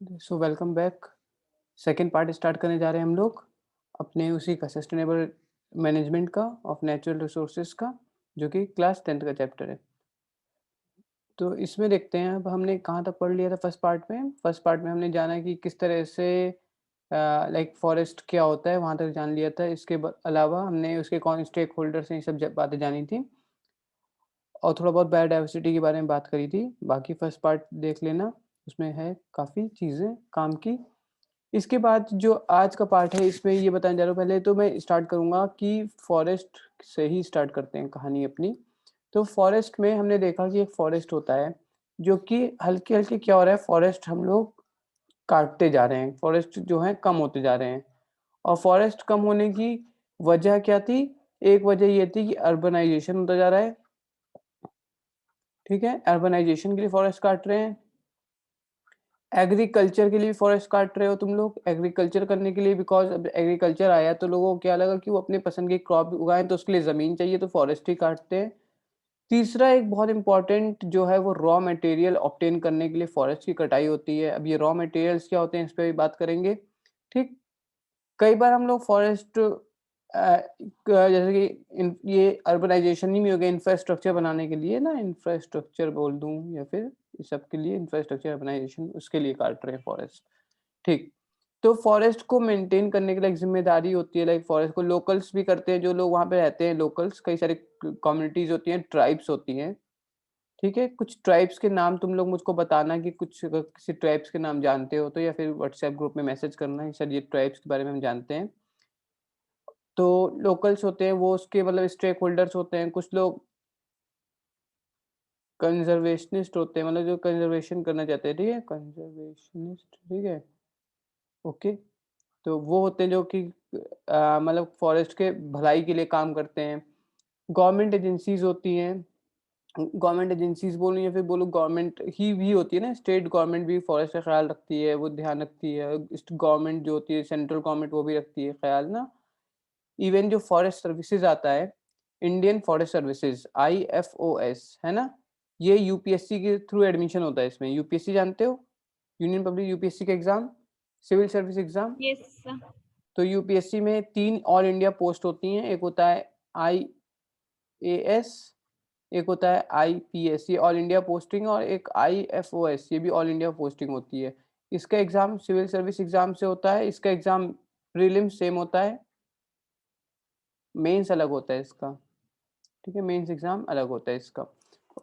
So welcome back. Second part start करने जा रहे हैं हम लोग अपने उसी का सस्टेनेबल मैनेजमेंट का ऑफ नेचुरल रिसोर्सेज का, जो कि क्लास 10th का चैप्टर है। तो इसमें देखते हैं अब हमने कहाँ तक पढ़ लिया था। फर्स्ट पार्ट में हमने जाना कि किस तरह से लाइक फॉरेस्ट क्या होता है, वहाँ तक जान लिया था। इसके अलावा हमने उसके कौन स्टेक होल्डर्स हैं, ये सब बातें जानी थी और थोड़ा बहुत बायोडाइवर्सिटी के बारे में बात करी थी। बाकी फर्स्ट पार्ट देख लेना, उसमें है काफ़ी चीज़ें काम की। इसके बाद जो आज का पार्ट है, इसमें ये बताने जा रहा हूँ। पहले तो मैं स्टार्ट करूँगा कि फॉरेस्ट से ही स्टार्ट करते हैं कहानी अपनी। तो फॉरेस्ट में हमने देखा कि एक फॉरेस्ट होता है, जो कि हल्के-हल्के क्या हो रहा है, फॉरेस्ट हम लोग काटते जा रहे हैं, फॉरेस्ट जो है कम होते जा रहे हैं। और फॉरेस्ट कम होने की वजह क्या थी? एक वजह ये थी कि अर्बनाइज़ेशन होता जा रहा है, ठीक है? अर्बनाइज़ेशन के लिए फॉरेस्ट काट रहे हैं। एग्रीकल्चर के लिए फॉरेस्ट काट रहे हो तुम लोग, एग्रीकल्चर करने के लिए, बिकॉज़ अब एग्रीकल्चर आया तो लोगों को क्या लगा कि वो अपने पसंद की क्रॉप उगाएँ, तो उसके लिए ज़मीन चाहिए, तो फॉरेस्ट ही काटते हैं। तीसरा एक बहुत इम्पोर्टेंट जो है वो रॉ मटेरियल ऑब्टेन करने के लिए फॉरेस्ट की कटाई होती है। अब ये रॉ मटेरियल्स क्या होते हैं, इस पे भी बात करेंगे, ठीक? कई बार हम लोग फॉरेस्ट जैसे कि ये अर्बनाइजेशन ही में हो गया, इंफ्रास्ट्रक्चर बनाने के लिए ना, इंफ्रास्ट्रक्चर बोल दूं या फिर इस सब के लिए इंफ्रास्ट्रक्चर अर्बनाइजेशन, उसके लिए काट रहे हैं फॉरेस्ट, ठीक। तो फॉरेस्ट को मेंटेन करने के लिए एक जिम्मेदारी होती है, लाइक फॉरेस्ट को लोकल्स भी करते हैं, जो लोग वहाँ पे रहते हैं, लोकल्स, कई सारी कम्युनिटीज होती हैं, ट्राइब्स होती हैं, ठीक है। कुछ ट्राइब्स के नाम तुम लोग मुझको बताना कि कुछ अगर किसी ट्राइब्स के नाम जानते हो तो, या फिर व्हाट्सएप ग्रुप में मैसेज करना है सर ये ट्राइब्स के बारे में हम जानते हैं। तो लोकल्स होते हैं वो उसके मतलब स्टेक होल्डर्स होते हैं। कुछ लोग कंजर्वेशनिस्ट होते हैं, मतलब जो कंजर्वेशन करना चाहते हैं, ठीक है, कंजर्वेशनिस्ट, ठीक है, ओके। तो वो होते हैं जो कि मतलब फॉरेस्ट के भलाई के लिए काम करते हैं। गवर्नमेंट एजेंसीज होती हैं, गवर्नमेंट एजेंसीज बोलूँ या फिर बोलूँ गवर्नमेंट ही भी होती है ना, स्टेट गवर्नमेंट भी फॉरेस्ट का ख्याल रखती है, वो ध्यान रखती है। गवर्नमेंट जो होती है, सेंट्रल गवर्नमेंट, वो भी रखती है ख्याल ना। इवन जो फॉरेस्ट सर्विसेज आता है, इंडियन फॉरेस्ट सर्विसेज, आईएफओएस, है ना, ये यूपीएससी के थ्रू एडमिशन होता है इसमें। यूपीएससी जानते हो, यूनियन पब्लिक यूपीएससी का exam, civil service exam. Yes. तो यूपीएससी में 3 ऑल इंडिया पोस्ट होती हैं, एक होता है आईएएस, एक होता है आईपीएस, ये ऑल इंडिया पोस्टिंग, और एक आईएफओएस, ये भी ऑल इंडिया पोस्टिंग होती है। इसका एग्जाम सिविल सर्विस एग्जाम से होता है, इसका एग्जाम प्रीलिम्स सेम होता है, मेंस अलग होता है इसका, ठीक है, मेंस एग्जाम अलग होता है इसका,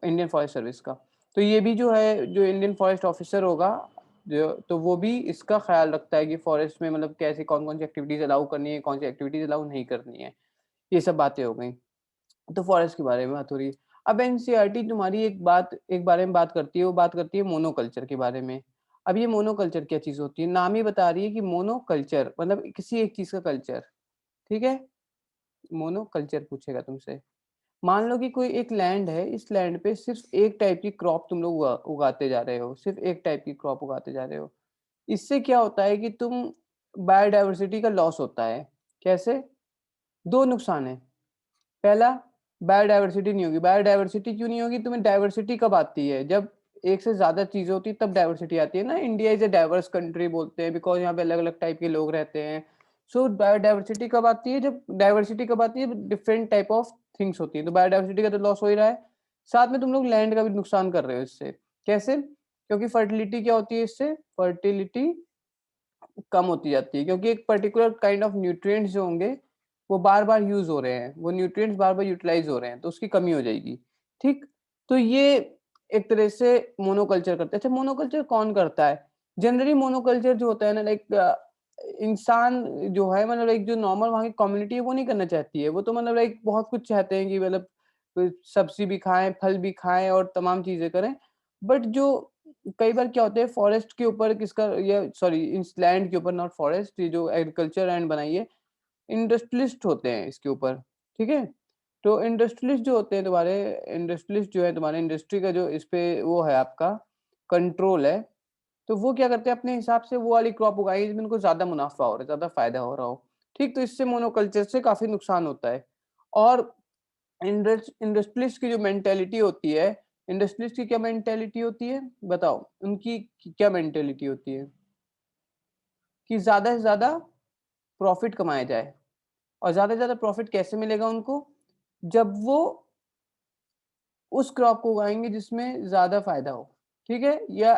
इंडियन फॉरेस्ट सर्विस का। तो ये भी जो है, जो इंडियन फॉरेस्ट ऑफिसर होगा, जो तो वो भी इसका ख्याल रखता है कि फॉरेस्ट में मतलब कैसे कौन कौन सी एक्टिविटीज अलाउ करनी है, कौन सी एक्टिविटीज अलाउ नहीं करनी है। ये सब बातें हो गई। तो फॉरेस्ट के बारे में बात हो रही है। अब एनसीईआरटी तुम्हारी एक बारे में बात करती है, वो बात करती है मोनोकल्चर के बारे में। अब ये मोनोकल्चर क्या चीज होती है, नाम ही बता रही है कि मोनोकल्चर मतलब किसी एक चीज का कल्चर, ठीक है। मोनोकल्चर पूछेगा तुमसे। मान लो कि कोई एक लैंड है, इस लैंड पे सिर्फ एक टाइप की क्रॉप तुम लोग उगाते जा रहे हो, सिर्फ एक टाइप की क्रॉप उगाते जा रहे हो। इससे क्या होता है कि तुम बायोडाइवर्सिटी का लॉस होता है। कैसे? दो नुकसान है। पहला, बायोडाइवर्सिटी नहीं होगी। बायोडाइवर्सिटी क्यों नहीं होगी? तुम्हें डाइवर्सिटी कब आती है? जब एक से ज्यादा चीजें होती है तब डाइवर्सिटी आती है ना। India is a diverse country बोलते हैं बिकॉज यहाँ पे अलग अलग टाइप के लोग रहते हैं। सो बायोडाइवर्सिटी कब आती है? जब डाइवर्सिटी कब आती है, डिफरेंट टाइप ऑफ थिंग्स होती है। तो बायोडाइवर्सिटी का तो लॉस हो ही रहा है, साथ में तुम लोग लैंड का भी नुकसान कर रहे हो इससे। कैसे? क्योंकि फर्टिलिटी क्या होती है इससे, फर्टिलिटी कम होती जाती है, क्योंकि एक पर्टिकुलर काइंड ऑफ न्यूट्रिएंट्स जो होंगे वो बार-बार यूज़ हो रहे हैं, वो न्यूट्रिएंट्स बार-बार यूटिलाइज़ हो रहे हैं, तो उसकी कमी हो जाएगी, ठीक? तो ये एक तरह से मोनोकल्चर करते हैं। अच्छा, मोनोकल्चर कौन करता है? जनरली मोनोकल्चर जो होता है ना, लाइक इंसान जो है, मतलब एक जो नॉर्मल वहाँ की कम्युनिटी है वो नहीं करना चाहती है। वो तो मतलब लाइक बहुत कुछ चाहते हैं कि मतलब सब्ज़ी भी खाएँ, फल भी खाएँ और तमाम चीज़ें करें। बट जो कई बार क्या होता है, फॉरेस्ट के ऊपर किसका, ये सॉरी, इस लैंड के ऊपर, नॉट फॉरेस्ट, ये जो एग्रीकल्चर लैंड बनाई है, इंडस्ट्रियलिस्ट होते हैं इसके ऊपर, ठीक है। तो इंडस्ट्रियलिस्ट जो होते हैं तुम्हारे, इंडस्ट्रियलिस्ट जो है तुम्हारे, इंडस्ट्री का जो इस पे वो है आपका कंट्रोल है, तो वो क्या करते हैं, अपने हिसाब से वो वाली क्रॉप उगाई जिसमें उनको ज्यादा मुनाफा हो रहा है, ज्यादा फायदा हो रहा हो, ठीक। तो इससे मोनोकल्चर से काफी नुकसान होता है। और इंडस्ट्रियलिस्ट की जो मेंटेलिटी होती है, इंडस्ट्रियलिस्ट की क्या मेंटेलिटी होती है बताओ, उनकी क्या मेंटेलिटी होती है? कि ज़्यादा से ज़्यादा प्रॉफिट कमाया जाए। और ज़्यादा से ज़्यादा प्रॉफिट कैसे मिलेगा उनको? जब वो उस क्रॉप को उगाएँगे जिसमें ज़्यादा फ़ायदा हो, ठीक है? या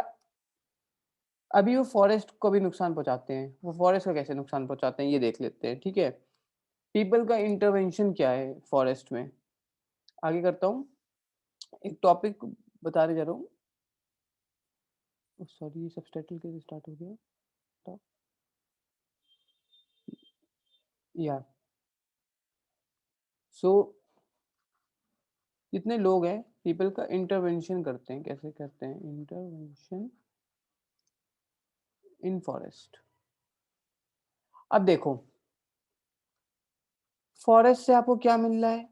अभी वो फॉरेस्ट को भी नुकसान पहुँचाते हैं, वो फॉरेस्ट का कैसे नुकसान पहुँचाते हैं ये देख लेते हैं, ठीक है? पीपल का इंटरवेंशन क्या है फॉरेस्ट में? आगे करता हूँ, एक टॉपिक बताने जा रहा हूँ। सॉरी ये सबटाइटल कैसे स्टार्ट हो गया? तो या सो जितने लोग हैं पीपल का इंटरवेंशन करते हैं, कैसे करते हैं? इंटरवेंशन इन फॉरेस्ट। अब देखो, फॉरेस्ट से आपको क्या मिल रहा है?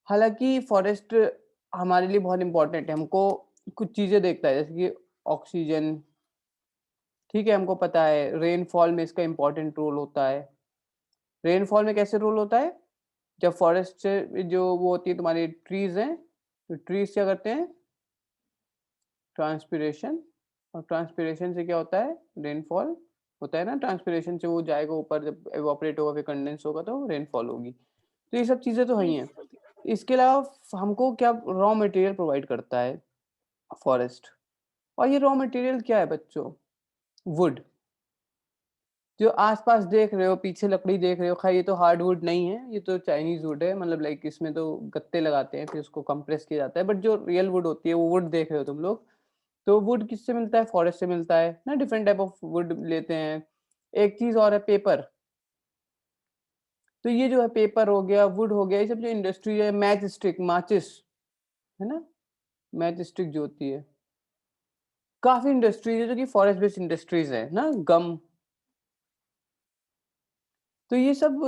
हालाँकि फॉरेस्ट हमारे लिए बहुत इम्पोर्टेंट है, हमको कुछ चीज़ें देखता है जैसे कि ऑक्सीजन, ठीक है? हमको पता है रेनफॉल में इसका इम्पोर्टेंट रोल होता है। रेनफॉल में कैसे रोल होता है? जब फॉरेस्ट से जो वो होती है तुम्हारी ट्रीज़ हैं, तो ट्रीज़ क्या करते हैं? ट्रांसपिरेशन, और ट्रांसपिरेशन से क्या होता है? रेनफॉल होता है ना, ट्रांसपिरेशन से वो जाएगा ऊपर, जब इवैपोरेट होगा फिर कंडेंस होगा तो रेनफॉल होगी। तो ये सब चीज़ें तो हैं ही हैं। इसके अलावा हमको क्या रॉ मटेरियल प्रोवाइड करता है फॉरेस्ट, और ये रॉ मटेरियल क्या है बच्चों? वुड। जो आस-पास देख रहे हो, पीछे लकड़ी देख रहे हो, ख़ैर ये तो हार्डवुड नहीं है, ये तो चाइनीज़ वुड है, मतलब लाइक इसमें तो गत्ते लगाते हैं, फिर उसको कंप्रेस किया जाता है, बट जो रियल वुड होती है, वो वुड देख रहे हो तुम लोग। तो वुड किससे मिलता है? फॉरेस्ट से मिलता है ना, डिफरेंट टाइप ऑफ वुड लेते हैं। एक चीज़ और है पेपर। तो ये जो है पेपर हो गया, वुड हो गया, ये सब जो इंडस्ट्री है, मैच स्टिक, माचिस, है ना? मैच स्टिक जो होती है, काफ़ी इंडस्ट्रीज़ है जो कि फॉरेस्ट बेस्ड इंडस्ट्रीज़ है ना, गम। तो ये सब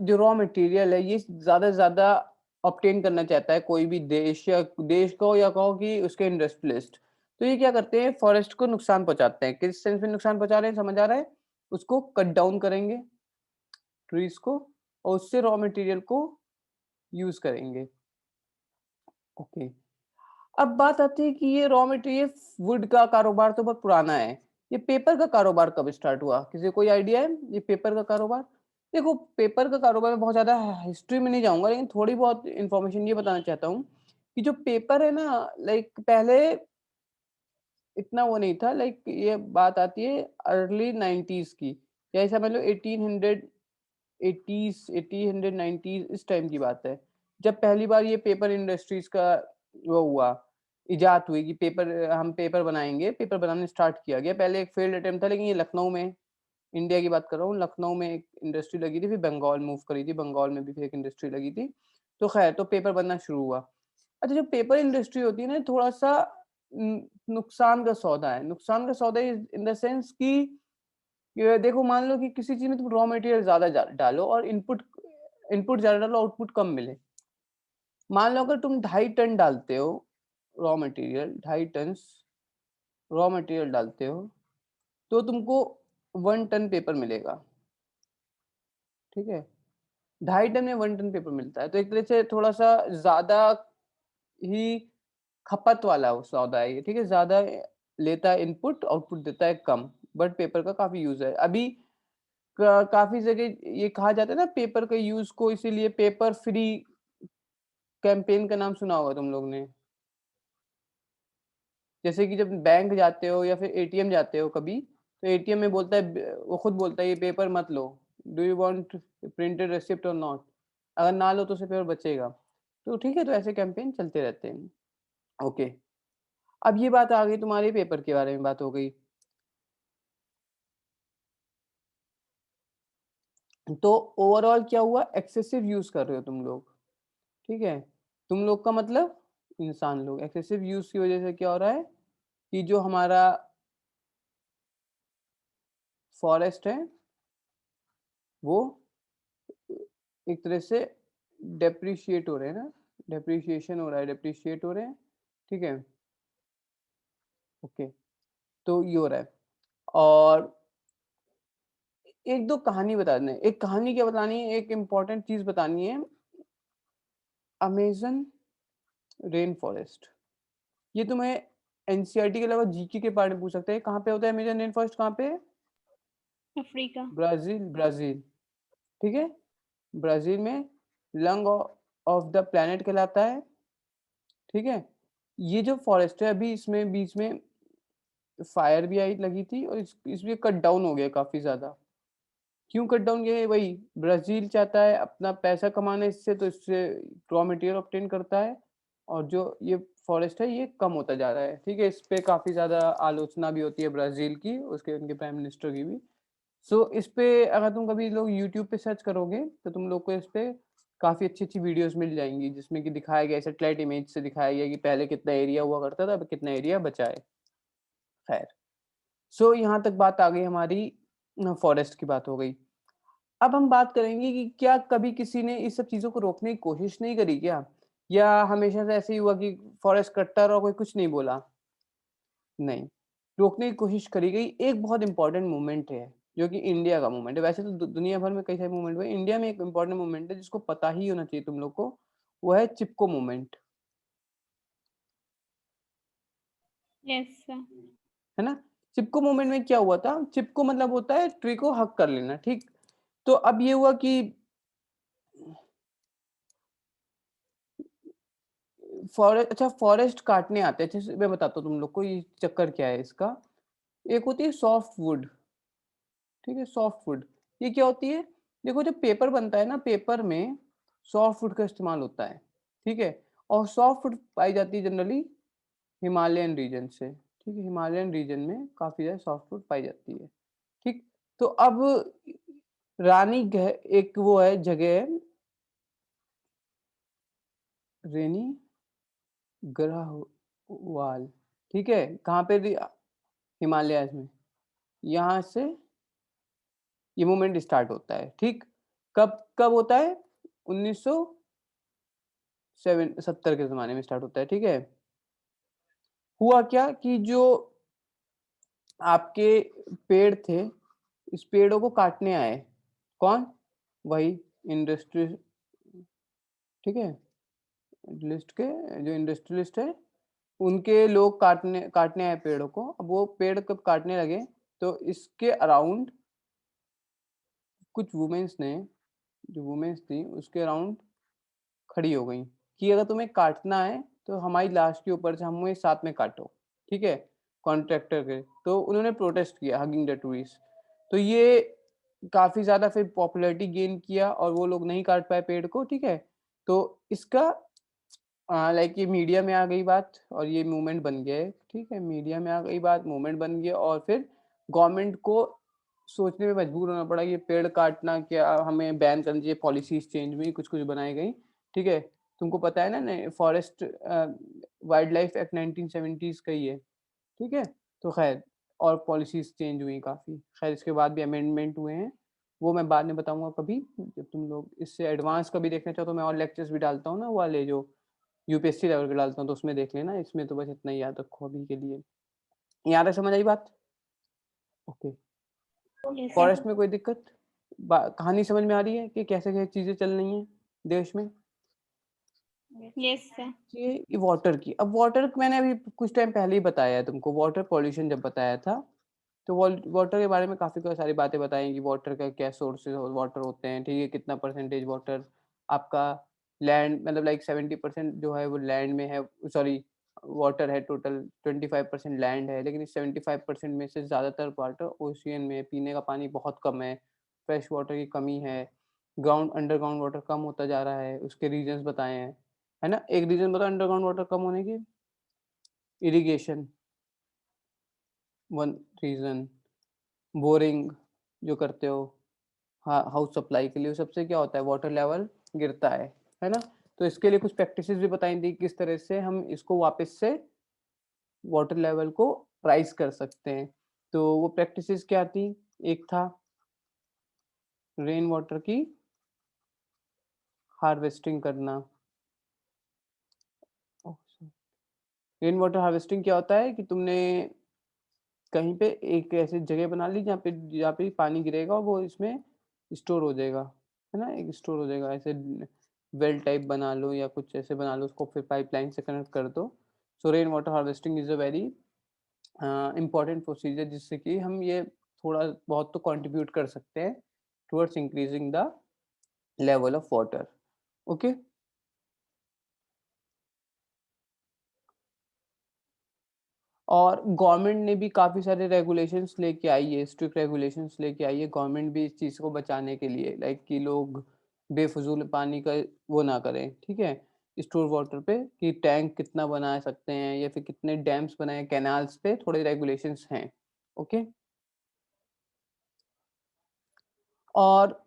जो रॉ मटेरियल है, ये ज़्यादा से ज़्यादा ऑब्टेन करना चाहता है कोई भी देश, या देश कहो या कहो कि उसके इंडस्ट्रियलिस्ट। तो ये क्या करते हैं? फॉरेस्ट को नुकसान पहुँचाते हैं। किस सेंस में नुकसान पहुँचा रहे हैं, समझ आ रहा है? उसको कट डाउन करेंगे, ट्रीज़ को, और उससे रॉ मटेरियल को यूज़ करेंगे। ओके। अब बात आती है कि ये रॉ मटेरियल वुड का कारोबार तो बहुत पुराना है। ये पेपर का कारोबार कब स्टार्ट हुआ? किसी को कोई आइडिया है? ये पेपर का कारोबार? देखो, पेपर का कारोबार में बहुत ज़्यादा हिस्ट्री में नहीं जाऊँगा, लेकिन थोड़ी बहुत इन्फॉर्मेशन ये बताना चाहता हूँ कि जो पेपर है ना, लाइक पहले इतना वो नहीं था, लाइक ये बात आती है अर्ली 90s की, या ऐसा मतलब 1880s, 1890s, इस टाइम की बात है। जब पहली बार ये पेपर इंडस्ट्रीज़ का वो हुआ, इजाद हुई कि पेपर, हम पेपर बनाएँगे, पेपर बनाना स्टार्ट किया गया। पहले एक फेल्ड अटेम्प्ट था, लेकिन ये लखनऊ में, इंडिया की बात कर रहा हूँ, लखनऊ में एक इंडस्ट्री लगी थी, फिर बंगाल मूव करी थी, बंगाल में भी फिर एक इंडस्ट्री लगी थी। तो ख़ैर, तो पेपर बनना शुरू हुआ। अच्छा, जो पेपर इंडस्ट्री होती है ना, थोड़ा-सा नुकसान का सौदा है। नुकसान का सौदा इज़ इन द सेंस कि ये देखो, मान लो कि किसी चीज़ में तुम रॉ मटेरियल ज़्यादा डालो और इनपुट इनपुट ज़्यादा डालो, आउटपुट कम मिले। मान लो अगर तुम 2.5 टन डालते हो raw material, 2.5 tons raw material डालते हो, तो तुमको 1 टन पेपर मिलेगा, ठीक है? 2.5 टन में 1 टन पेपर मिलता है, तो एक तरह से थोड़ा-सा ज़्यादा ही खपत वाला वो सौदा है ये, ठीक है? ज़्यादा लेता है इनपुट, आउटपुट देता है कम, बट पेपर का काफ़ी यूज़ है। अभी काफ़ी जगह ये कहा जाता है ना, पेपर के यूज़ को, इसीलिए पेपर फ्री कैंपेन का नाम सुना होगा तुम लोग ने। जैसे कि जब बैंक जाते हो या फिर एटीएम जाते हो कभी, तो एटीएम में बोलता है, वो खुद बोलता है ये पेपर मत लो, do you want printed receipt or not? अगर ना लो तो उससे पेपर बचेगा। तो ठीक है, तो ऐसे कैंपेन चलते रहते हैं। ओके, अब ये बात आ गई, तुम्हारे पेपर के बारे में बात हो गई। तो ओवरऑल क्या हुआ? एक्सेसिव यूज़ कर रहे हो तुम लोग, ठीक है? तुम लोग का मतलब इंसान लोग, एक्सेसिव यूज़ की वज़ह से क्या हो रहा है कि जो हमारा फॉरेस्ट है, वो एक तरह से डेप्रिशिएट हो रहे हैं ना, डेप्रिशिएशन हो रहा है, डेप्रिशिएट हो रहे हैं, ठीक है? ओके, तो ये हो रहा है। और 1-2 कहानी बता दें, एक कहानी क्या बतानी है, एक इम्पोर्टेंट चीज़ बतानी है, अमेज़न रेन फॉरेस्ट। ये तुम्हें एनसीईआरटी के अलावा जीके के पार्ट में पूछ सकते हैं, कहाँ पे होता है अमेज़न रेन फॉरेस्ट, कहाँ पे है? अफ्रीका। ब्राजील, ठीक है। ब्राजील में लंग ऑफ द प्लेनेट कहलाता है, ठीक है। ये जो फॉरेस्ट है अभी इसमें बीच में फायर भी आई लगी थी और इसमें कट डाउन हो गया काफी ज्यादा। क्यों कट डाउन किया है? वही ब्राजील चाहता है अपना पैसा कमाना इससे, तो इससे रॉ मटेरियल ऑब्टेन करता है और जो ये फॉरेस्ट है ये कम होता जा रहा है, ठीक है। इस पे काफी ज्यादा आलोचना भी होती है ब्राजील की, उसके उनके प्राइम मिनिस्टर की भी। सो इस पे अगर तुम कभी लोग यूट्यूब पे सर्च करोगे तो तुम लोग को इस पे काफी अच्छी अच्छी वीडियोस मिल जाएंगी जिसमें कि दिखाया गया, सैटेलाइट इमेज से दिखाया गया कि पहले कितना एरिया हुआ करता था, अब कितना एरिया बचा है। खैर, सो यहाँ तक बात आ गई हमारी, फॉरेस्ट की बात हो गई। अब हम बात करेंगे कि क्या कभी किसी ने इस सब चीज़ों को रोकने की कोशिश नहीं करी क्या? या हमेशा से ऐसे ही हुआ कि फॉरेस्ट कटता रहा, कोई कुछ नहीं बोला? नहीं, रोकने की कोशिश करी गई। एक बहुत इम्पोर्टेंट मूवमेंट है, जो कि इंडिया का मूवमेंट है। वैसे तो दुनिया भर में कई सारे मूवमेंट हुए, इंडिया में एक इम्पोर्टेंट मूवमेंट है जिसको पता ही होना चाहिए तुम लोग को, वो है चिपको मूवमेंट, यस सर। है ना? चिपको मूवमेंट में क्या हुआ था? चिपको मतलब होता है ट्री को हग कर लेना, ठीक? तो अब ये हुआ कि फॉरेस्ट काटने आते हैं। अच्छे से मैं बताता हूँ तुम लोग को ये चक्कर क्या है इसका। एक होती है सॉफ्ट वुड, ठीक है, सॉफ्ट वुड। ये क्या होती है? देखो जब पेपर बनता है ना, पेपर में सॉफ्ट वुड का इस्तेमाल होता है, ठीक है। और सॉफ्ट वुड पाई जाती है जनरली हिमालयन रीजन से, ठीक है। हिमालयन रीजन में काफी ज्यादा सॉफ्ट वुड पाई जाती है, ठीक। तो अब एक वो है जगह है, रेनी ग्रहवाल, ठीक है। कहाँ पे? हिमालय में। यहाँ से ये मूवमेंट स्टार्ट होता है, ठीक। कब कब होता है? 1970 के ज़माने में स्टार्ट होता है, ठीक है। हुआ क्या कि जो आपके पेड़ थे, इस पेड़ों को काटने आए। कौन? वही इंडस्ट्री, ठीक है। इंडस्ट्रियलिस्ट है, उनके लोग काटने काटने आए पेड़ों को। अब वो पेड़ कब काटने लगे तो इसके अराउंड कुछ वुमेन्स ने, जो वुमेन्स थी उसके अराउंड खड़ी हो गई कि अगर तुम्हें काटना है तो हमारी लाश के ऊपर से हमें साथ में काटो, ठीक है, कॉन्ट्रैक्टर के। तो उन्होंने प्रोटेस्ट किया, हगिंग द ट्रीज। तो ये काफी ज्यादा फिर पॉपुलैरिटी गेन किया और वो लोग नहीं काट पाए पेड़ को, ठीक है। तो इसका लाइक ये मीडिया में आ गई बात और ये मूवमेंट बन गया है, ठीक है। मीडिया में आ गई बात, मूवमेंट बन गया और फिर गवर्नमेंट को सोचने में मजबूर होना पड़ा कि पेड़ काटना क्या हमें बैन करना चाहिए। पॉलिसीज चेंज हुई, कुछ कुछ बनाई गई, ठीक है। तुमको पता है ना, forest wild life act 1970s का ही है, ठीक है। तो खैर, और पॉलिसीज चेंज हुई काफ़ी। खैर इसके बाद भी अमेंडमेंट हुए हैं, वो मैं बाद में बताऊंगा कभी। जब तुम लोग इससे एडवांस कभी देखना चाहो तो मैं और लेक्चर्स भी डालता हूँ ना, वो वाले जो यूपीएससी लेवल के डालता हूँ, तो उसमें देख लेना। इसमें तो बस इतना ही याद रखो अभी के लिए। यहाँ तक समझ आई बात? ओके। Yes sir. फॉरेस्ट में कोई दिक्कत? कहानी समझ में आ रही है कि कैसे कैसे चीज़ें चल रही हैं देश में? Yes sir. ये वाटर की, अब वाटर मैंने अभी कुछ टाइम पहले ही बताया है तुमको, वाटर पॉल्यूशन जब बताया था तो वाटर के बारे में काफ़ी सारी बातें बताई कि वाटर का क्या सोर्सेज वाटर होते हैं, ठीक है। कितना परसेंटेज वाटर आपका लैंड, मतलब लाइक 70% जो है वो लैंड में है, सॉरी वाटर है, टोटल 25% लैंड है, लेकिन इस 75% में से ज़्यादातर वाटर ओशियन में है। पीने का पानी बहुत कम है, फ्रेश वाटर की कमी है, ग्राउंड अंडरग्राउंड वाटर कम होता जा रहा है। उसके रीजंस बताए हैं, है ना। एक रीजन बताओ अंडरग्राउंड वाटर कम होने की? इरिगेशन वन रीजन, बोरिंग जो करते हो, हाँ, हाउस सप्लाई के लिए, सबसे क्या होता है, वाटर लेवल गिरता है ना। तो इसके लिए कुछ प्रैक्टिसेस भी बताई थी किस तरह से हम इसको वापस से वाटर लेवल को राइज कर सकते हैं। तो वो प्रैक्टिसेस क्या थी? एक था रेन वाटर की हार्वेस्टिंग करना। रेन वाटर हार्वेस्टिंग क्या होता है कि तुमने कहीं पे एक ऐसी जगह बना ली जहाँ पे पानी गिरेगा और वो इसमें स्टोर हो जाएगा, है ना। एक स्टोर हो जाएगा, ऐसे वेल टाइप बना लो या कुछ ऐसे बना लो, उसको फिर पाइपलाइन से कनेक्ट कर दो। सो rain water harvesting is a very important procedure, जिससे कि हम ये थोड़ा बहुत तो कंट्रीब्यूट कर सकते हैं towards increasing the level of water. Okay, और गवर्नमेंट ने भी काफ़ी सारे रेगुलेशंस लेके आई है, स्ट्रिक्ट रेगुलेशंस लेके आई है गवर्नमेंट भी इस चीज़ को बचाने के लिए, लाइक कि लोग बेफजूल पानी का वो ना करें, ठीक है, स्टोर वाटर पे कि टैंक कितना बना सकते हैं या फिर कितने डैम्स बनाए कैनाल्स पे, थोड़े रेगुलेशंस हैं। ओके, और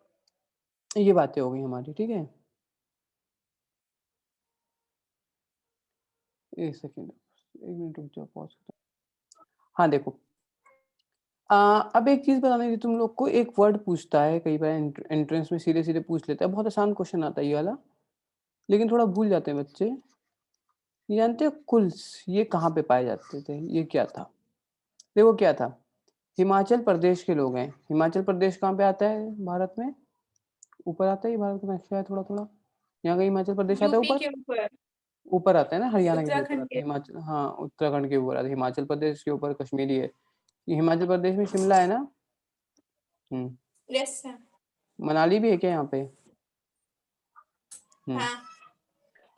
ये बातें हो गई हमारी, ठीक है। एक सेकेंड, 1 मिनट रुक जाओ, पॉज। हाँ देखो, अब एक चीज़ बताने थी तुम लोग को, एक वर्ड पूछता है कई बार एंट्रेंस में, सीधे सीधे पूछ लेता है, बहुत आसान क्वेश्चन आता है ये वाला, लेकिन थोड़ा भूल जाते हैं बच्चे। ये जानते हो कुल्स ये कहाँ पे पाए जाते थे, ये क्या था? देखो क्या था, हिमाचल प्रदेश के लोग हैं। हिमाचल प्रदेश कहाँ पे आता है भारत में? ऊपर आता है, ये भारत का नक्शा है थोड़ा थोड़ा, यहाँ का हिमाचल प्रदेश आता है यूपी ऊपर, के ऊपर, ऊपर आता है ना, हरियाणा के भी ऊपर उत्तराखंड आता है के। हिमाचल, हाँ उत्तराखंड के ऊपर आता है, हिमाचल प्रदेश के ऊपर कश्मीरी है। ये हिमाचल प्रदेश में शिमला है ना। हम्म, यस सर। मनाली भी है क्या यहाँ पे? हम्म, हाँ।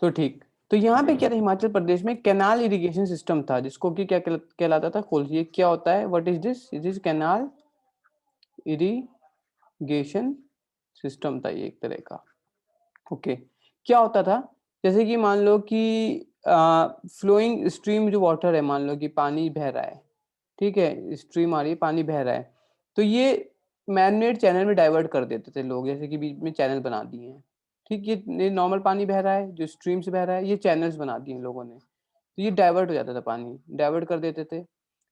तो ठीक, तो यहाँ पे क्या था, हिमाचल प्रदेश में कैनाल इरिगेशन सिस्टम था जिसको कि क्या कहलाता था, कुल्स। ये क्या होता है, what is this? It is canal irrigation system था ये एक तरह का। ओके, क्या होता था, जैसे कि मान लो कि फ्लोइंग स्ट्रीम जो वाटर है, मान लो कि पानी बह रहा है, ठीक है, स्ट्रीम आ रही है, पानी बह रहा है, तो ये मैनमेड चैनल में डाइवर्ट कर देते थे लोग, जैसे कि बीच में चैनल बना दिए हैं, ठीक, ये नॉर्मल पानी बह रहा है जो स्ट्रीम से बह रहा है, ये चैनल्स बना दिए हैं लोगों ने, तो ये डाइवर्ट हो जाता था, पानी डाइवर्ट कर देते थे।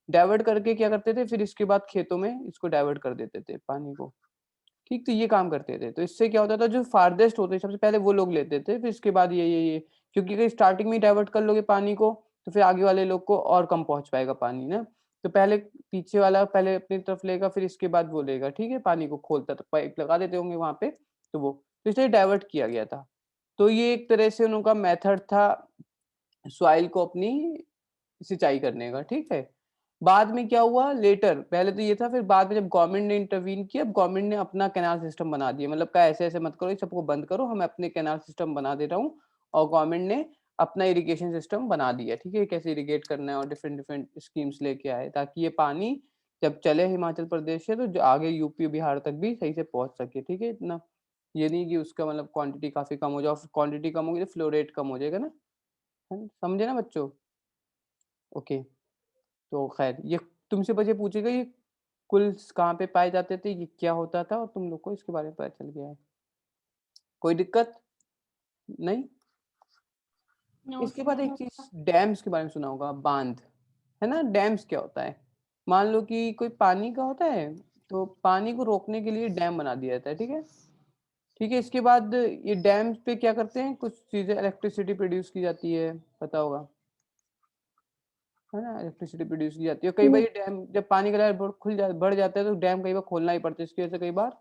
डाइवर्ट करके क्या करते थे, फिर इसके बाद खेतों में इसको डाइवर्ट कर देते थे पानी को, ठीक, तो ये काम करते थे। तो इससे क्या होता था, जो फारदेस्ट होते सबसे पहले वो लोग लेते थे, फिर इसके बाद ये क्योंकि अगर स्टार्टिंग में डाइवर्ट कर लोगे पानी को, तो फिर आगे वाले लोग को और कम पहुंच पाएगा पानी ना, तो पहले पीछे वाला पहले अपनी तरफ लेगा, फिर इसके बाद वो लेगा, ठीक है, पानी को खोलता, तो पाइप लगा देते होंगे वहां पे, तो वो, तो इसलिए डाइवर्ट किया गया था। तो ये एक तरह से उनका मेथड था सॉइल को अपनी सिंचाई करने का, ठीक है। बाद में क्या हुआ लेटर, पहले तो ये था, फिर बाद में जब गवर्नमेंट ने इंटरवीन किया, गवर्नमेंट ने अपना कैनाल सिस्टम बना दिया, मतलब का ऐसे ऐसे मत करो, ये सबको बंद करो, हम अपने कैनाल सिस्टम बना दे रहा हूँ, और गवर्नमेंट ने अपना इरिगेशन सिस्टम बना दिया, ठीक है, कैसे इरिगेट करना है, और डिफरेंट डिफरेंट स्कीम्स लेके आए, ताकि ये पानी जब चले हिमाचल प्रदेश से, तो जो आगे यूपी बिहार तक भी सही से पहुंच सके, ठीक है। इतना ये नहीं कि उसका मतलब क्वांटिटी काफी कम हो जाए, क्वांटिटी कम होगी तो फ्लो रेट कम हो जाएगा ना, है ना? समझे ना बच्चों? ओके, तो खैर ये तुमसे बच्चे पूछेगा ये कुल कहाँ पे पाए जाते थे, ये क्या होता था, और तुम लोग को इसके बारे में पता चल गया है, कोई दिक्कत नहीं। नो इसके बाद सर। एक चीज डैम्स के बारे में सुना होगा, बांध, है ना। डैम्स क्या होता है, मान लो कि कोई पानी का होता है, तो पानी को रोकने के लिए डैम बना दिया जाता है, ठीक है, ठीक है। इसके बाद ये डैम्स पे क्या करते हैं, कुछ चीजें इलेक्ट्रिसिटी प्रोड्यूस की जाती है, पता होगा, है ना, इलेक्ट्रिसिटी प्रोड्यूस की जाती है। कई बार ये डैम जब पानी का लेवल बढ़ जाता है, तो डैम कई बार खोलना ही पड़ता है, इसकी वजह से कई बार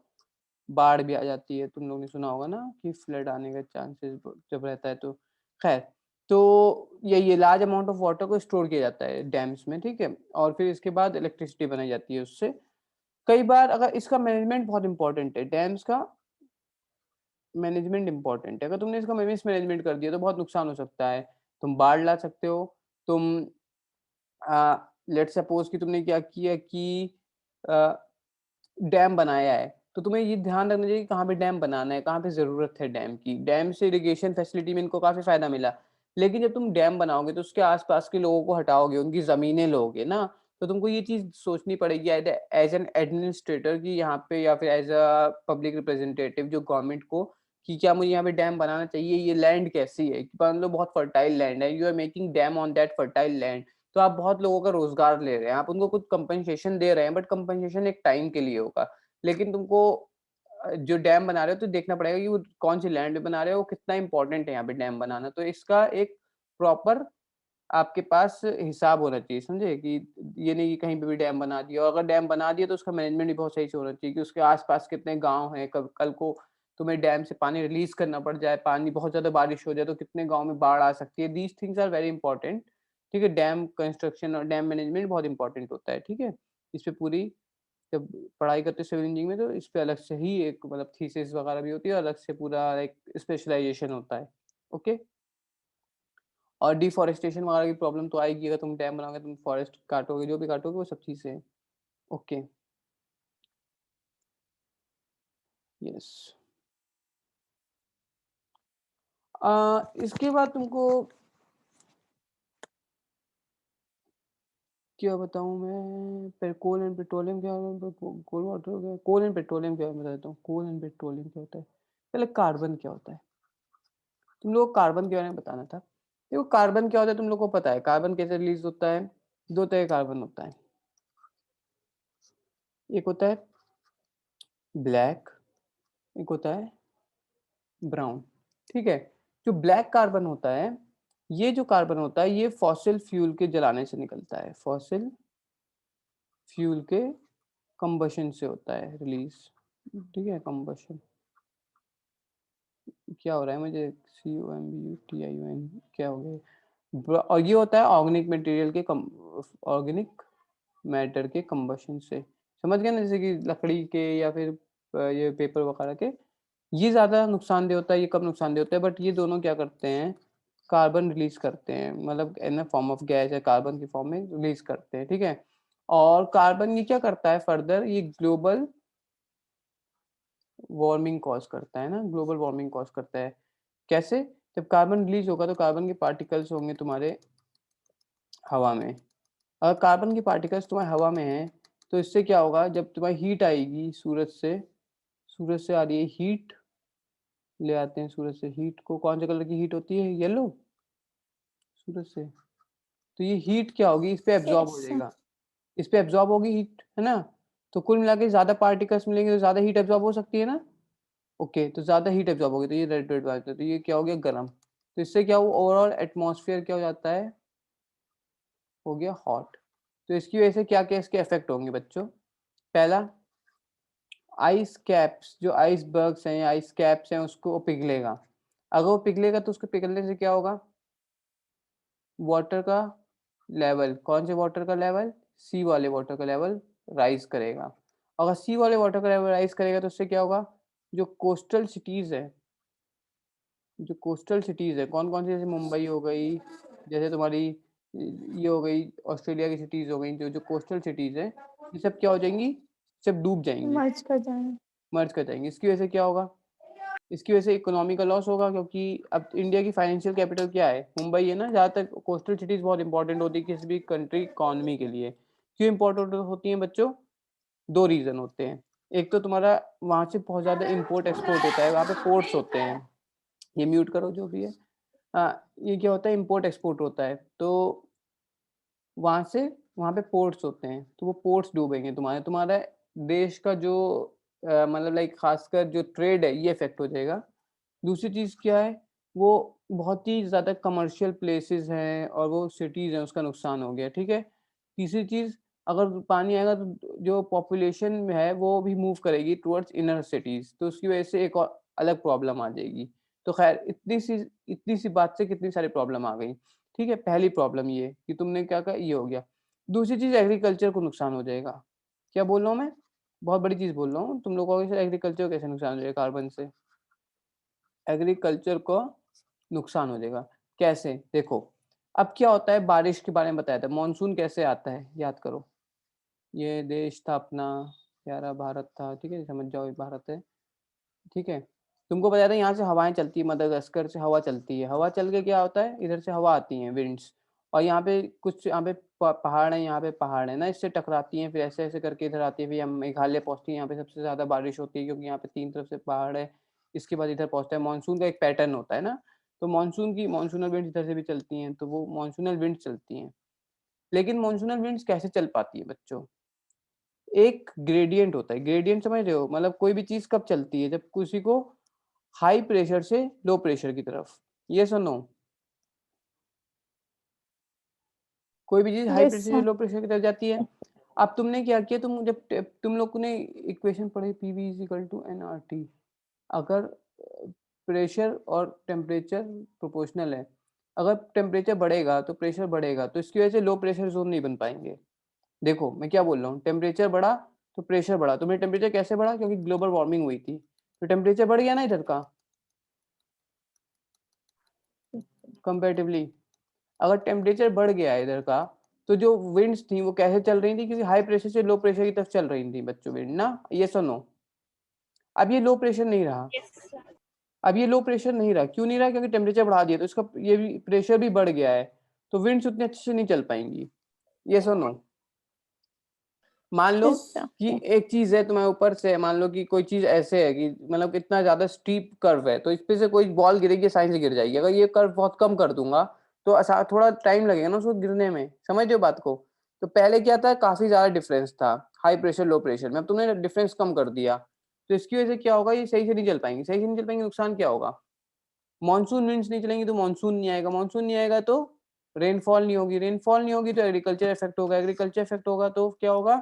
बाढ़ भी आ जाती है, तुम लोग ने सुना होगा ना कि फ्लड आने का चांसेस जब रहता है, तो खैर, तो ये लार्ज अमाउंट ऑफ वाटर को स्टोर किया जाता है डैम्स में, ठीक है, और फिर इसके बाद इलेक्ट्रिसिटी बनाई जाती है उससे। कई बार अगर इसका मैनेजमेंट बहुत इंपॉर्टेंट है, डैम्स का मैनेजमेंट इंपॉर्टेंट है, अगर तुमने इसका मिसमैनेजमेंट कर दिया तो बहुत नुकसान हो सकता है, तुम बाढ़ ला सकते हो, तुम लेट सपोज कि तुमने क्या किया कि डैम बनाया है, तो तुम्हें ये ध्यान रखना चाहिए कि कहाँ पे डैम बनाना है, कहाँ पे ज़रूरत है डैम की। डैम से इरिगेशन फैसिलिटी में इनको काफ़ी फ़ायदा मिला, लेकिन जब तुम डैम बनाओगे तो उसके आस-पास के लोगों को हटाओगे, उनकी ज़मीनें लोगे ना, तो तुमको ये चीज़ सोचनी पड़ेगी एज़ एन एडमिनिस्ट्रेटर कि यहाँ पे, या फिर एज़ अ पब्लिक रिप्रेजेंटेटिव जो गवर्नमेंट को, कि क्या मुझे यहाँ पे डैम बनाना चाहिए, ये लैंड कैसी है? कि मान लो बहुत फर्टाइल लैंड है, you are making dam on that fertile land, तो आप बहुत लोगों का रोज़गार ले रहे हैं, आप उनको कुछ कंपनसेशन दे रहे हैं, बट कंपनसेशन एक टाइम के लिए होगा। लेकिन तुमको जो डैम बना रहे हो तो देखना पड़ेगा कि वो कौन सी लैंड पे बना रहे हो, कितना इंपॉर्टेंट है यहाँ पे डैम बनाना, तो इसका एक प्रॉपर आपके पास हिसाब होना चाहिए, समझे, कि ये नहीं कि कहीं पे भी डैम बना दिया, और अगर डैम बना दिया तो उसका मैनेजमेंट भी बहुत सही से होना चाहिए, कि उसके आसपास कितने गांव हैं, कब कल को तुम्हें डैम से पानी रिलीज करना पड़ जाए, पानी बहुत ज्यादा बारिश हो जाए, तो कितने गांव में बाढ़ आ सकती है, these things are very important, ठीक है। डैम कंस्ट्रक्शन और डैम मैनेजमेंट बहुत इंपॉर्टेंट होता है, ठीक है, इस पे पूरी जब पढ़ाई करते हो सिविल इंजीनियरिंग में तो इस पे अलग से ही एक मतलब थीसिस वगैरह भी होती है, अलग से पूरा एक स्पेशलाइजेशन होता है। ओके। और डिफॉरेस्टेशन वगैरह की प्रॉब्लम तो आएगी, अगर तुम डैम बनाओगे, तुम फॉरेस्ट काटोगे, जो भी काटोगे वो सब चीज़ें। ओके। यस। इसके बाद तुमको क्या बताऊँ मैं, फिर कोल एंड पेट्रोलियम क्या कोल वाटर क्या, कोल एंड पेट्रोलियम क्या बता देता हूँ। कोल एंड पेट्रोलियम क्या होता है, पहले कार्बन क्या होता है, तुम लोग को कार्बन के बारे में बताना था। देखो कार्बन क्या होता है तुम लोग को पता है, कार्बन कैसे रिलीज होता है, दो तरह का कार्बन होता है, एक होता है ब्लैक, एक होता है ब्राउन। ठीक है। जो ब्लैक कार्बन होता है, ये जो कार्बन होता है ये फॉसिल फ्यूल के जलाने से निकलता है, फॉसिल फ्यूल के कंबशन से होता है रिलीज। ठीक है, कंबशन क्या हो रहा है मुझे, COMBUTION क्या हो गया, और ये होता है ऑर्गेनिक मटेरियल के ऑर्गेनिक मैटर के कंबशन से, समझ गए ना, जैसे कि लकड़ी के या फिर ये पेपर वगैरह के, ये ज़्यादा नुकसानदेह होता है, ये कम नुकसानदेह होता है, बट ये दोनों क्या करते हैं, कार्बन रिलीज करते हैं, मतलब इन फॉर्म ऑफ गैस या कार्बन की फॉर्म में रिलीज करते हैं। ठीक है। और कार्बन ये क्या करता है फर्दर, ये ग्लोबल वार्मिंग कॉज करता है ना, ग्लोबल वार्मिंग कॉज करता है। कैसे, जब कार्बन रिलीज होगा तो कार्बन के पार्टिकल्स होंगे तुम्हारे हवा में, अगर कार्बन के पार्टिकल्स तुम्हारे हवा में हैं तो इससे क्या होगा, जब तुम्हारी हीट आएगी सूरज से, सूरज से आ रही है हीट, ले आते हैं सूरज से हीट को, कौन से कलर की हीट होती है, येलो, सूरज से, तो ये हीट क्या होगी, इस पे एब्जॉर्ब हो Yes, sir. जाएगा, इस पे एब्जॉर्ब होगी हीट, है ना, तो कुल मिला के ज्यादा पार्टिकल्स मिलेंगे तो ज्यादा हीट एब्जॉर्ब हो सकती है ना। ओके, तो ज्यादा हीट एब्जॉर्ब होगी तो ये रेड रेड बात है, तो ये क्या हो गया, गर्म, तो इससे क्या हुआ, ओवरऑल एटमॉस्फेयर क्या हो जाता है, हो गया हॉट। तो इसकी वजह से क्या क्या इसके इफेक्ट होंगे बच्चों, पहला, आइस कैप्स, जो आइसबर्ग्स हैं, आइस कैप्स हैं, उसको पिघलेगा, अगर वो पिघलेगा तो उसके पिघलने से क्या होगा, वाटर का लेवल, कौन से वाटर का लेवल, सी वाले वाटर का लेवल राइज करेगा, अगर सी वाले वाटर का लेवल राइज करेगा तो उससे क्या होगा, जो कोस्टल सिटीज है, जो कोस्टल सिटीज है कौन कौन सी, जैसे मुंबई हो गई, जैसे तुम्हारी ये हो गई, ऑस्ट्रेलिया की सिटीज हो गई, जो जो कोस्टल सिटीज है, ये सब क्या हो जाएंगी, सब डूब जाएंगी, मर्ज कर जाएंगे. मर्ज कर जाएंगे। इसकी वजह से क्या होगा, इसकी वजह से इकोनॉमी का लॉस होगा, क्योंकि अब इंडिया की फाइनेंशियल कैपिटल क्या है, मुंबई है ना, जहाँ तक कोस्टल सिटीज बहुत इंपॉर्टेंट होती है किसी भी कंट्री इकोनॉमी के लिए। क्यों इंपॉर्टेंट होती हैं बच्चों, दो रीजन होते हैं, एक तो तुम्हारा वहाँ से बहुत ज़्यादा इम्पोर्ट एक्सपोर्ट होता है, वहाँ पे पोर्ट्स होते हैं, ये म्यूट करो जो भी है, हाँ, ये क्या होता है, इम्पोर्ट एक्सपोर्ट होता है, तो वहाँ से वहाँ पे पोर्ट्स होते हैं, तो वो पोर्ट्स डूबेंगे, तुम्हारे तुम्हारा देश का जो मतलब लाइक खासकर जो ट्रेड है ये इफेक्ट हो जाएगा। दूसरी चीज़ क्या है, वो बहुत ही ज़्यादा कमर्शियल प्लेसेस हैं और वो सिटीज़ हैं, उसका नुकसान हो गया। ठीक है। तीसरी चीज़, अगर पानी आएगा तो जो पॉपुलेशन है वो भी मूव करेगी टुवर्ड्स इनर सिटीज़, तो उसकी वजह से एक और अलग प्रॉब्लम आ जाएगी। तो खैर इतनी सी बात से कितनी सारी प्रॉब्लम आ गई। ठीक है, पहली प्रॉब्लम ये कि तुमने क्या कहा, ये हो गया। दूसरी चीज़, एग्रीकल्चर को नुकसान हो जाएगा। क्या बोल रहा हूँ मैं? बहुत बड़ी चीज़ बोल रहा हूँ। तुम लोग कहोगे सर एग्रीकल्चर को कैसे नुकसान हो जाएगा कार्बन से? एग्रीकल्चर को नुकसान हो जाएगा। कैसे? देखो, अब क्या होता है, बारिश के बारे में बताया था, मानसून कैसे आता है याद करो। ये देश था अपना, प्यारा भारत था, ठीक है, समझ जाओ ये भारत है, ठीक है। तुमको बताया था यहाँ से हवाएं चलती है, मदगास्कर से हवा चलती है, हवा चल के क्या होता है, इधर से हवा आती है विंड्स, और यहाँ पे कुछ, यहाँ पे पहाड़ है, यहाँ पे पहाड़ है ना, इससे टकराती हैं, फिर ऐसे ऐसे करके इधर आती है, फिर हम मेघालय पहुँचती है, यहाँ पे सबसे ज़्यादा बारिश होती है क्योंकि यहाँ पे तीन तरफ से पहाड़ है। इसके बाद इधर पहुँचता है, मानसून का एक पैटर्न होता है ना, तो मानसूनल विंड्स इधर से भी चलती हैं, तो वो मानसूनल विंड्स चलती हैं। लेकिन मानसूनल विंड्स कैसे चल पाती है बच्चों, एक ग्रेडियंट होता है, ग्रेडियंट समझ रहे हो, मतलब कोई भी चीज कब चलती है, जब किसी को हाई प्रेशर से लो प्रेशर की तरफ, ये सुनो, कोई भी चीज हाई Yes, प्रेशर से sir. लो प्रेशर की तरफ जाती है। अब तुमने क्या किया, तुम लोग ने इक्वेशन पढ़ी, PV is equal to NRT, अगर प्रेशर और टेम्परेचर प्रोपोर्शनल है, अगर टेम्परेचर बढ़ेगा तो प्रेशर बढ़ेगा, तो इसकी वजह से लो प्रेशर जोन नहीं बन पाएंगे। देखो मैं क्या बोल रहा हूँ, टेम्परेचर बढ़ा तो प्रेशर बढ़ा, तो मेरा टेम्परेचर कैसे बढ़ा, क्योंकि ग्लोबल वार्मिंग हुई थी, तो टेम्परेचर बढ़ गया ना इधर का कंपैरेटिवली। अगर टेम्परेचर बढ़ गया है इधर का, तो जो विंड्स थी वो कैसे चल रही थी, क्योंकि हाई प्रेशर से लो प्रेशर की तरफ चल रही थी बच्चों विंड ना, ये सुनो। अब ये लो प्रेशर नहीं रहा, Yes, sir. अब ये लो प्रेशर नहीं रहा, क्यों नहीं रहा, क्योंकि टेम्परेचर बढ़ा दिया, तो इसका ये भी प्रेशर भी बढ़ गया है, तो विंड्स उतने अच्छे से नहीं चल पाएंगी। ये सुनो, मान लो Yes, sir. कि एक चीज है तुम्हारे ऊपर से, मान लो कि कोई चीज ऐसे है कि मतलब कितना ज्यादा स्टीप कर्व है, तो इस पे से कोई बॉल गिरेगी, साइंस से गिर जाएगी। अगर ये कर्व बहुत कम कर दूंगा तो थोड़ा टाइम लगेगा ना उसको गिरने में, समझ रहे हो बात को। तो पहले क्या था, काफी ज्यादा डिफरेंस था हाई प्रेशर लो प्रेशर में, अब तुमने डिफरेंस कम कर दिया, तो इसकी वजह से क्या होगा, ये सही से नहीं चल पाएंगे, सही से नहीं चल पाएंगे, नुकसान क्या होगा, मानसून विंड्स नहीं चलेंगी तो मानसून नहीं आएगा, मानसून नहीं आएगा तो रेनफॉल नहीं होगी, रेनफॉल नहीं होगी तो एग्रीकल्चर इफेक्ट होगा, एग्रीकल्चर इफेक्ट होगा तो क्या होगा,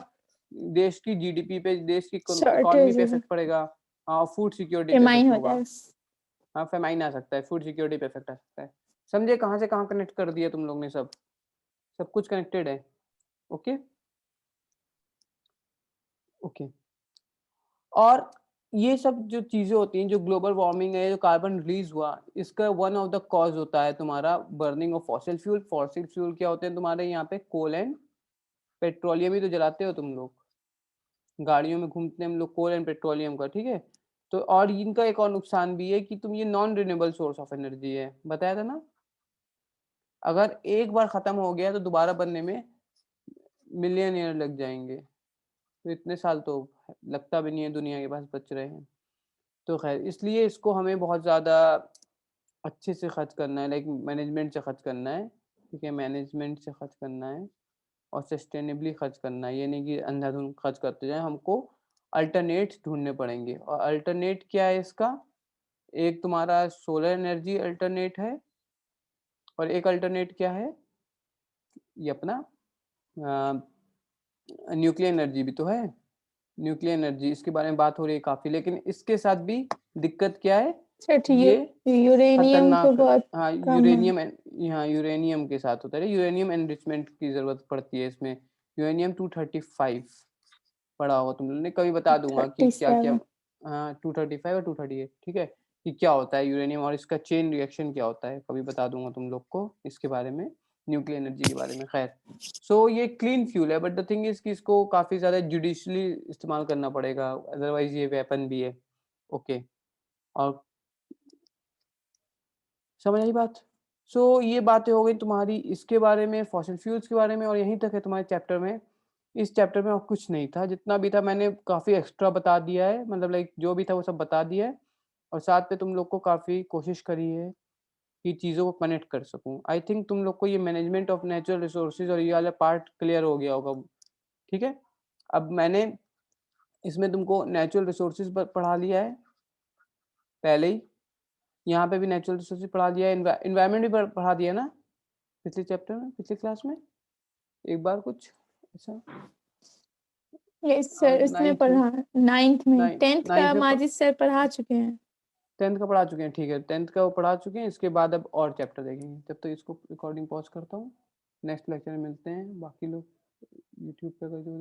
देश की जीडीपी पे, देश की इकोनॉमी Shortage पे is इफेक्ट पड़ेगा, हाँ फूड सिक्योरिटी पे remain इफेक्ट हो होगा, जाए. हाँ फेमाइन आ सकता है, फूड सिक्योरिटी पे इफेक्ट आ सकता है। समझे कहाँ से कहाँ कनेक्ट कर दिया तुम लोग ने, सब सब कुछ कनेक्टेड है। Okay okay. और ये सब जो चीजें होती हैं, जो ग्लोबल वार्मिंग है, जो कार्बन रिलीज हुआ, इसका वन ऑफ द कॉज होता है तुम्हारा burning of fossil fuel. Fossil fuel क्या होते हैं तुम्हारे यहाँ पे, कोल एंड पेट्रोलियम ही तो जलाते हो तुम लोग, गाड़ियों में घूमते हैं हम लोग कोल एंड पेट्रोलियम का, ठीक है। तो और इनका एक और नुकसान भी है कि तुम ये non renewable source of energy है, बताया था ना, अगर एक बार खत्म हो गया तो दोबारा बनने में मिलियन ईयर लग जाएंगे, तो इतने साल तो लगता भी नहीं है दुनिया के पास बच रहे हैं। तो खैर इसलिए इसको हमें बहुत ज़्यादा अच्छे से खर्च करना है, लाइक मैनेजमेंट से खर्च करना है, ठीक है, मैनेजमेंट से खर्च करना है और सस्टेनेबली खर्च करना है, ये नहीं कि अंधाधुंध खर्च करते जाएं, हमको अल्टरनेट्स ढूंढने पड़ेंगे। और अल्टरनेट क्या है इसका, एक तुम्हारा सोलर एनर्जी अल्टरनेट है, और एक अल्टरनेट क्या है, ये अपना न्यूक्लियर एनर्जी भी तो है, न्यूक्लियर एनर्जी, इसके बारे में बात हो रही है काफ़ी, लेकिन इसके साथ भी दिक्कत क्या है, Sir, ये यूरेनियम तो खतरनाक, बहुत हाँ कम है. यूरेनियम, यहाँ यूरेनियम के साथ होता है, यूरेनियम एनरिचमेंट की ज़रूरत पड़ती है इसमें, यूरेनियम 235 पढ़ा होगा तुम लोगों ने, कभी बता दूंगा कि क्या क्या, 37. हाँ 235 और 238, ठीक है, कि क्या होता है यूरेनियम और इसका चेन रिएक्शन क्या होता है, कभी बता दूंगा तुम लोग को इसके बारे में, न्यूक्लियर एनर्जी के बारे में। खैर सो ये क्लीन फ्यूल है, बट द थिंग इज कि इसको काफ़ी ज़्यादा जुडिशली इस्तेमाल करना पड़ेगा, अदरवाइज ये वेपन भी है। ओके, और समझ आई बात। सो ये बातें हो गई तुम्हारी इसके बारे में, फॉसिल फ्यूल्स के बारे में, और यहीं तक है तुम्हारे चैप्टर में। इस चैप्टर में और कुछ नहीं था, जितना भी था मैंने काफ़ी एक्स्ट्रा बता दिया है, मतलब लाइक जो भी था वो सब बता दिया है, और साथ में तुम लोग को काफ़ी कोशिश करी है कि चीज़ों को कनेक्ट कर सकूं। आई थिंक तुम लोग को ये मैनेजमेंट ऑफ नेचुरल रिसोर्सेज और ये वाला पार्ट क्लियर हो गया होगा, ठीक है। अब मैंने इसमें तुमको नेचुरल रिसोर्सेज पढ़ा लिया है पहले ही, यहाँ पे भी नेचुरल रिसोर्सेज पढ़ा दिया है, इन्वायरमेंट भी पढ़ा दिया ना पिछले चैप्टर में, पिछली क्लास में एक बार कुछ ऐसा, यस सर, इसमें 9th में, पढ़ा 9th में, 10th 9th का में माजिद सर पढ़ा चुके हैं. 10th का पढ़ा चुके हैं, ठीक है 10th का वो पढ़ा चुके हैं, इसके बाद अब और चैप्टर देखेंगे। जब तक इसको रिकॉर्डिंग पॉज करता हूँ, नेक्स्ट लेक्चर में मिलते हैं, बाकी लोग यूट्यूब पे अगर जो